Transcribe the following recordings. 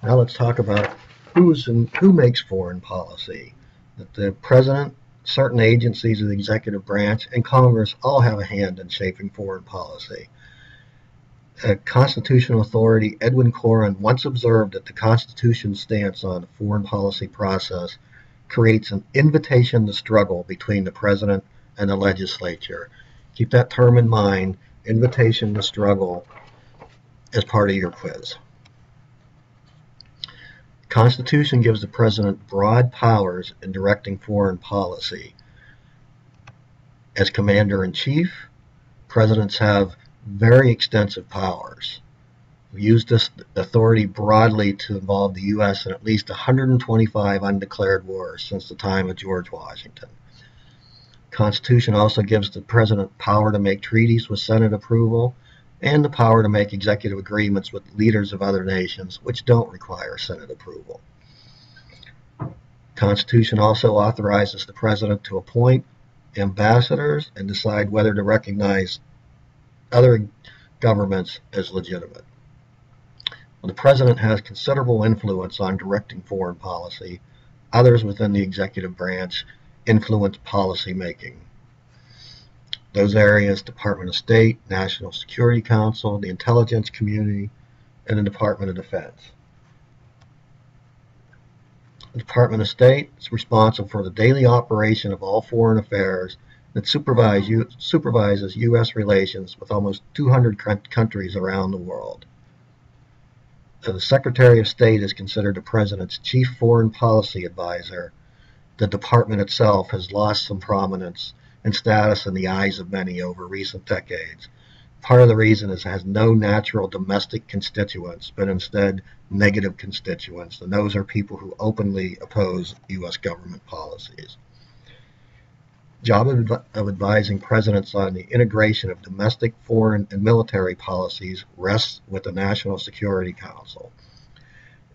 Now let's talk about who makes foreign policy. That the president, certain agencies of the executive branch, and Congress all have a hand in shaping foreign policy. Constitutional authority Edwin Corrin once observed that the Constitution's stance on the foreign policy process creates an invitation to struggle between the president and the legislature. Keep that term in mind, invitation to struggle, as part of your quiz. The Constitution gives the president broad powers in directing foreign policy. As commander-in-chief, presidents have very extensive powers. We use this authority broadly to involve the U.S. in at least 125 undeclared wars since the time of George Washington. The Constitution also gives the president power to make treaties with Senate approval and the power to make executive agreements with leaders of other nations which don't require Senate approval. The Constitution also authorizes the president to appoint ambassadors and decide whether to recognize other governments as legitimate. When the president has considerable influence on directing foreign policy, others within the executive branch influence policy making. Those areas: Department of State, National Security Council, the intelligence community, and the Department of Defense. The Department of State is responsible for the daily operation of all foreign affairs that supervises U.S. relations with almost 200 countries around the world. The Secretary of State is considered the President's chief foreign policy advisor. The department itself has lost some prominence and status in the eyes of many over recent decades. Part of the reason is it has no natural domestic constituents, but instead negative constituents, and those are people who openly oppose U.S. government policies. Job of advising presidents on the integration of domestic, foreign, and military policies rests with the National Security Council.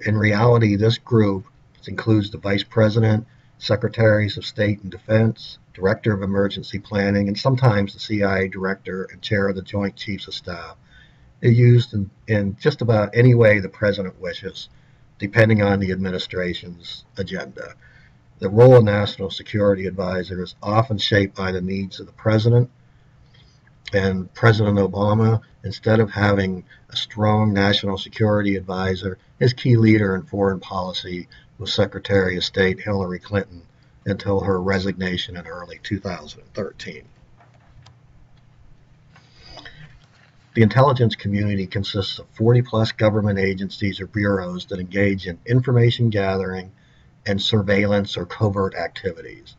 In reality, this group includes the Vice President, Secretaries of State and Defense, Director of Emergency Planning, and sometimes the CIA Director and Chair of the Joint Chiefs of Staff. They're used in just about any way the President wishes, depending on the administration's agenda. The role of National Security Advisor is often shaped by the needs of the President, and President Obama, instead of having a strong National Security Advisor, his key leader in foreign policy was Secretary of State Hillary Clinton until her resignation in early 2013. The intelligence community consists of 40-plus government agencies or bureaus that engage in information gathering and surveillance or covert activities.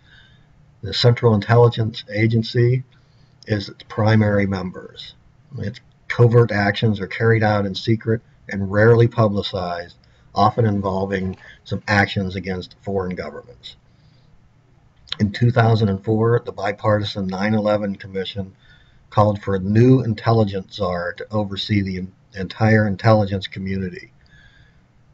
The Central Intelligence Agency is its primary members. Its covert actions are carried out in secret and rarely publicized, often involving some actions against foreign governments. In 2004, the bipartisan 9/11 Commission called for a new intelligence czar to oversee the entire intelligence community.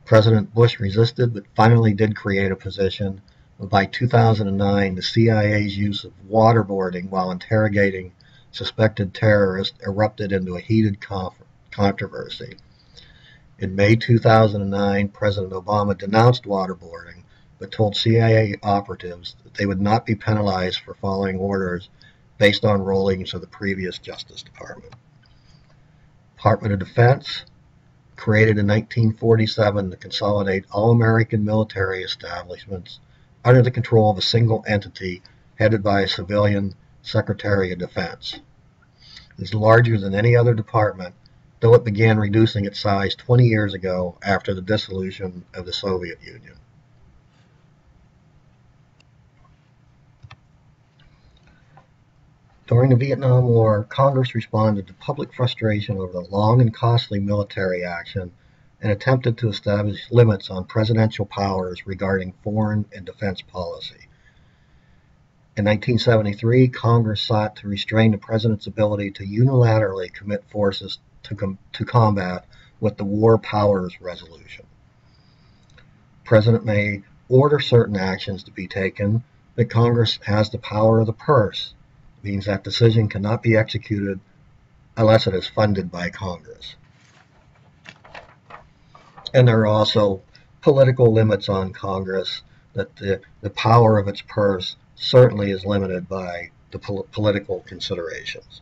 President Bush resisted, but finally did create a position. By 2009, the CIA's use of waterboarding while interrogating suspected terrorists erupted into a heated controversy. In May 2009, President Obama denounced waterboarding, but told CIA operatives that they would not be penalized for following orders based on rulings of the previous Justice Department. Department of Defense, created in 1947 to consolidate all American military establishments under the control of a single entity headed by a civilian Secretary of Defense. It is larger than any other department, though it began reducing its size 20 years ago after the dissolution of the Soviet Union. During the Vietnam War, Congress responded to public frustration over the long and costly military action and attempted to establish limits on presidential powers regarding foreign and defense policy. In 1973, Congress sought to restrain the president's ability to unilaterally commit forces to combat with the War Powers Resolution. The president may order certain actions to be taken, but Congress has the power of the purse. It means that decision cannot be executed unless it is funded by Congress. And there are also political limits on Congress, that the power of its purse certainly is limited by the political considerations.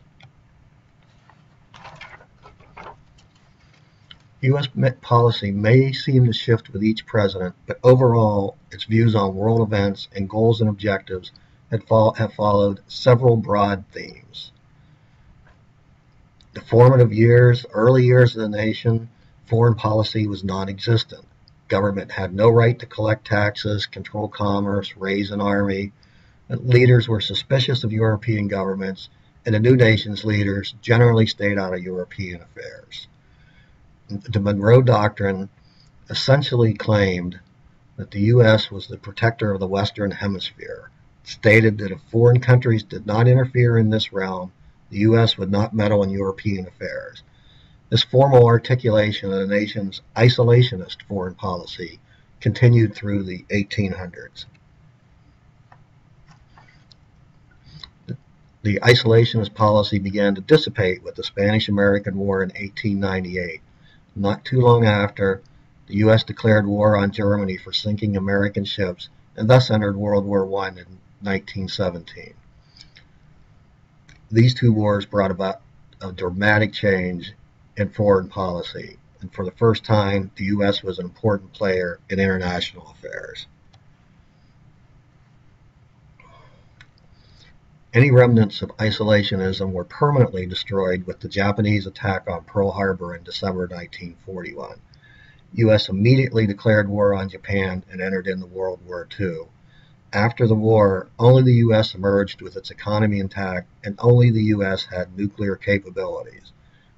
U.S. policy may seem to shift with each president, but overall, its views on world events and goals and objectives have followed several broad themes. The formative years, early years of the nation, foreign policy was non-existent. Government had no right to collect taxes, control commerce, raise an army. Leaders were suspicious of European governments, and the new nation's leaders generally stayed out of European affairs. The Monroe Doctrine essentially claimed that the U.S. was the protector of the Western Hemisphere. It stated that if foreign countries did not interfere in this realm, the U.S. would not meddle in European affairs. This formal articulation of the nation's isolationist foreign policy continued through the 1800s. The isolationist policy began to dissipate with the Spanish-American War in 1898. Not too long after, the U.S. declared war on Germany for sinking American ships and thus entered World War I in 1917. These two wars brought about a dramatic change in foreign policy, and for the first time, the U.S. was an important player in international affairs. Any remnants of isolationism were permanently destroyed with the Japanese attack on Pearl Harbor in December 1941. The U.S. immediately declared war on Japan and entered into World War II. After the war, only the U.S. emerged with its economy intact, and only the U.S. had nuclear capabilities.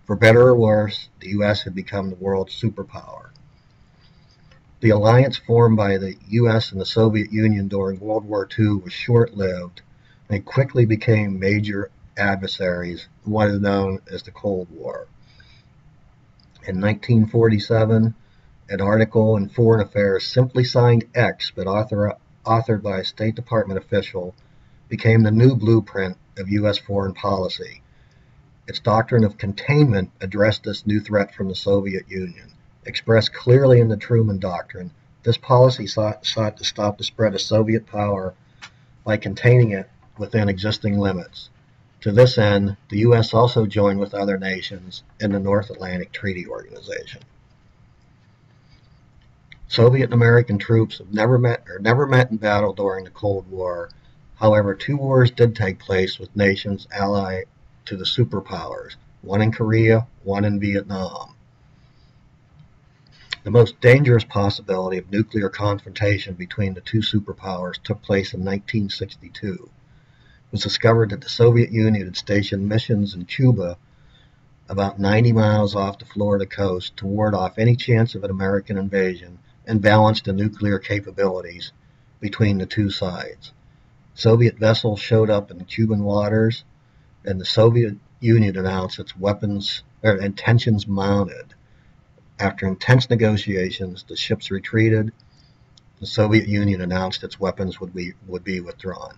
For better or worse, the U.S. had become the world's superpower. The alliance formed by the U.S. and the Soviet Union during World War II was short-lived. They quickly became major adversaries in what is known as the Cold War. In 1947, an article in Foreign Affairs simply signed X, but authored by a State Department official, became the new blueprint of U.S. foreign policy. Its doctrine of containment addressed this new threat from the Soviet Union. Expressed clearly in the Truman Doctrine, this policy sought to stop the spread of Soviet power by containing it within existing limits. To this end, the U.S. also joined with other nations in the North Atlantic Treaty Organization. Soviet and American troops have never met in battle during the Cold War. However, two wars did take place with nations allied to the superpowers, one in Korea, one in Vietnam. The most dangerous possibility of nuclear confrontation between the two superpowers took place in 1962. It was discovered that the Soviet Union had stationed missions in Cuba about 90 miles off the Florida coast to ward off any chance of an American invasion and balance the nuclear capabilities between the two sides. Soviet vessels showed up in the Cuban waters, and the Soviet Union announced its intentions mounted. After intense negotiations, the ships retreated. The Soviet Union announced its weapons would be withdrawn.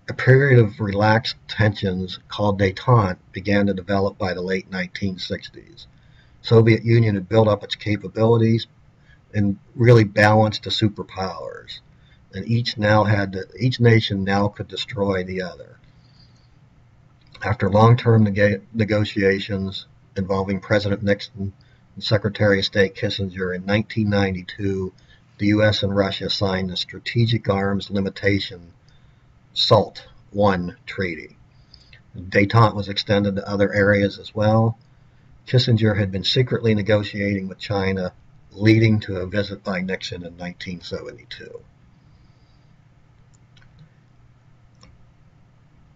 A period of relaxed tensions called détente began to develop by the late 1960s. Soviet Union had built up its capabilities and really balanced the superpowers, and each nation now could destroy the other. After long-term negotiations involving President Nixon and Secretary of State Kissinger in 1992, the U.S. and Russia signed the Strategic Arms Limitation SALT I treaty. Détente was extended to other areas as well. Kissinger had been secretly negotiating with China, leading to a visit by Nixon in 1972.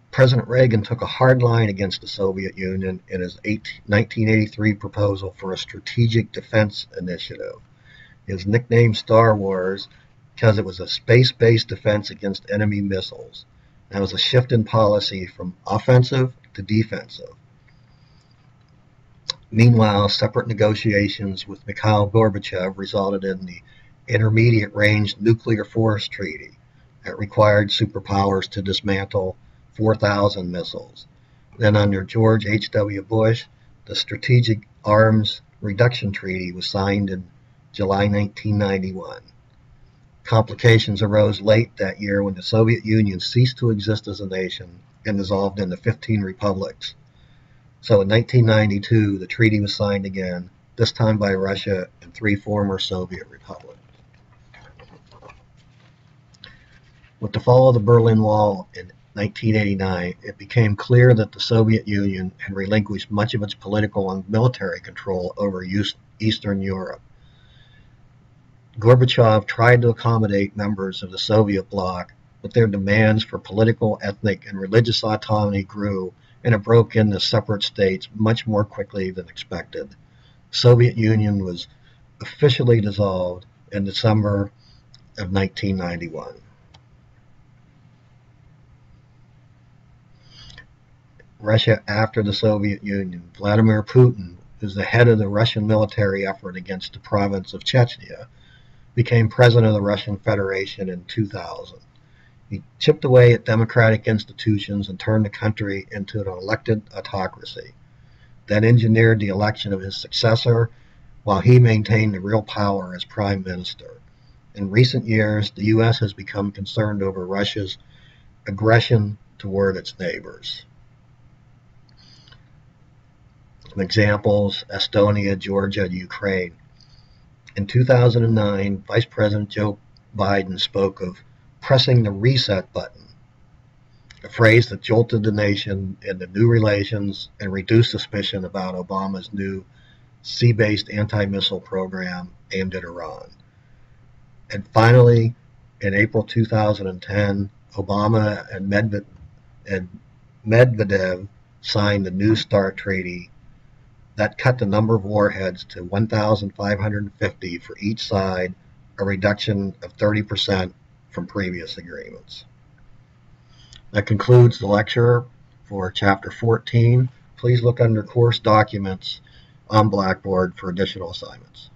President Reagan took a hard line against the Soviet Union in his 1983 proposal for a strategic defense initiative. It was nicknamed Star Wars because it was a space-based defense against enemy missiles. That was a shift in policy from offensive to defensive. Meanwhile, separate negotiations with Mikhail Gorbachev resulted in the Intermediate Range Nuclear Force Treaty that required superpowers to dismantle 4,000 missiles. Then under George H.W. Bush, the Strategic Arms Reduction Treaty was signed in July 1991. Complications arose late that year when the Soviet Union ceased to exist as a nation and dissolved into 15 republics. So in 1992, the treaty was signed again, this time by Russia and 3 former Soviet republics. With the fall of the Berlin Wall in 1989, it became clear that the Soviet Union had relinquished much of its political and military control over Eastern Europe. Gorbachev tried to accommodate members of the Soviet bloc, but their demands for political, ethnic, and religious autonomy grew, and it broke into separate states much more quickly than expected. The Soviet Union was officially dissolved in December of 1991. Russia after the Soviet Union. Vladimir Putin, who's the head of the Russian military effort against the province of Chechnya, became president of the Russian Federation in 2000. He chipped away at democratic institutions and turned the country into an elected autocracy, then engineered the election of his successor while he maintained the real power as prime minister. In recent years, the U.S. has become concerned over Russia's aggression toward its neighbors. Some examples: Estonia, Georgia, and Ukraine. In 2009, Vice President Joe Biden spoke of pressing the reset button, a phrase that jolted the nation into new relations and reduced suspicion about Obama's new sea-based anti-missile program aimed at Iran. And finally, in April 2010, Obama and Medvedev signed the New START Treaty that cut the number of warheads to 1,550 for each side, a reduction of 30% from previous agreements. That concludes the lecture for Chapter 14. Please look under course documents on Blackboard for additional assignments.